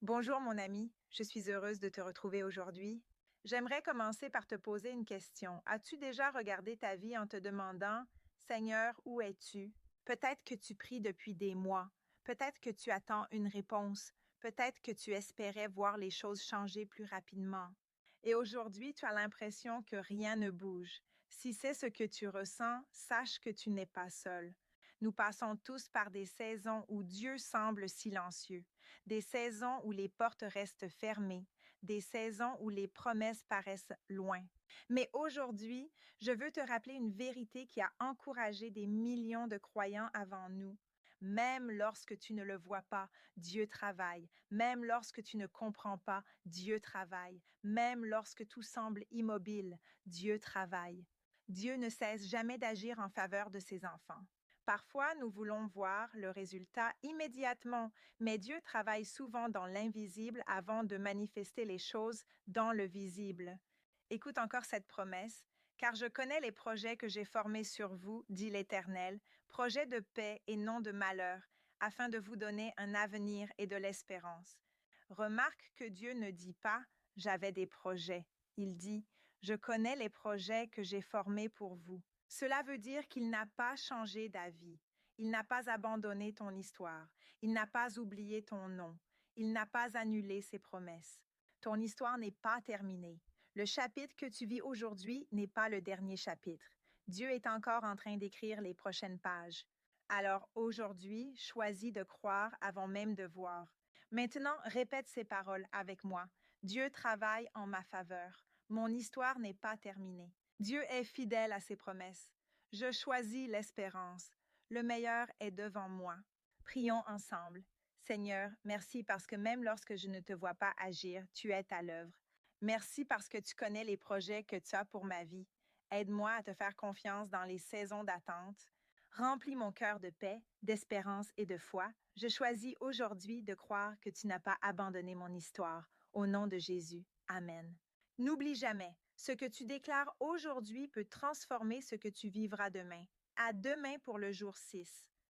Bonjour mon ami, je suis heureuse de te retrouver aujourd'hui. J'aimerais commencer par te poser une question. As-tu déjà regardé ta vie en te demandant, Seigneur, où es-tu? Peut-être que tu pries depuis des mois, peut-être que tu attends une réponse, peut-être que tu espérais voir les choses changer plus rapidement. Et aujourd'hui, tu as l'impression que rien ne bouge. Si c'est ce que tu ressens, sache que tu n'es pas seul. Nous passons tous par des saisons où Dieu semble silencieux, des saisons où les portes restent fermées, des saisons où les promesses paraissent loin. Mais aujourd'hui, je veux te rappeler une vérité qui a encouragé des millions de croyants avant nous. Même lorsque tu ne le vois pas, Dieu travaille. Même lorsque tu ne comprends pas, Dieu travaille. Même lorsque tout semble immobile, Dieu travaille. Dieu ne cesse jamais d'agir en faveur de ses enfants. Parfois, nous voulons voir le résultat immédiatement, mais Dieu travaille souvent dans l'invisible avant de manifester les choses dans le visible. Écoute encore cette promesse, car je connais les projets que j'ai formés sur vous, dit l'Éternel, projets de paix et non de malheur, afin de vous donner un avenir et de l'espérance. Remarque que Dieu ne dit pas j'avais des projets. Il dit je connais les projets que j'ai formés pour vous. Cela veut dire qu'il n'a pas changé d'avis. Il n'a pas abandonné ton histoire. Il n'a pas oublié ton nom. Il n'a pas annulé ses promesses. Ton histoire n'est pas terminée. Le chapitre que tu vis aujourd'hui n'est pas le dernier chapitre. Dieu est encore en train d'écrire les prochaines pages. Alors aujourd'hui, choisis de croire avant même de voir. Maintenant, répète ces paroles avec moi. Dieu travaille en ma faveur. Mon histoire n'est pas terminée. Dieu est fidèle à ses promesses. Je choisis l'espérance. Le meilleur est devant moi. Prions ensemble. Seigneur, merci parce que même lorsque je ne te vois pas agir, tu es à l'œuvre. Merci parce que tu connais les projets que tu as pour ma vie. Aide-moi à te faire confiance dans les saisons d'attente. Remplis mon cœur de paix, d'espérance et de foi. Je choisis aujourd'hui de croire que tu n'as pas abandonné mon histoire. Au nom de Jésus. Amen. N'oublie jamais, ce que tu déclares aujourd'hui peut transformer ce que tu vivras demain. À demain pour le jour 6.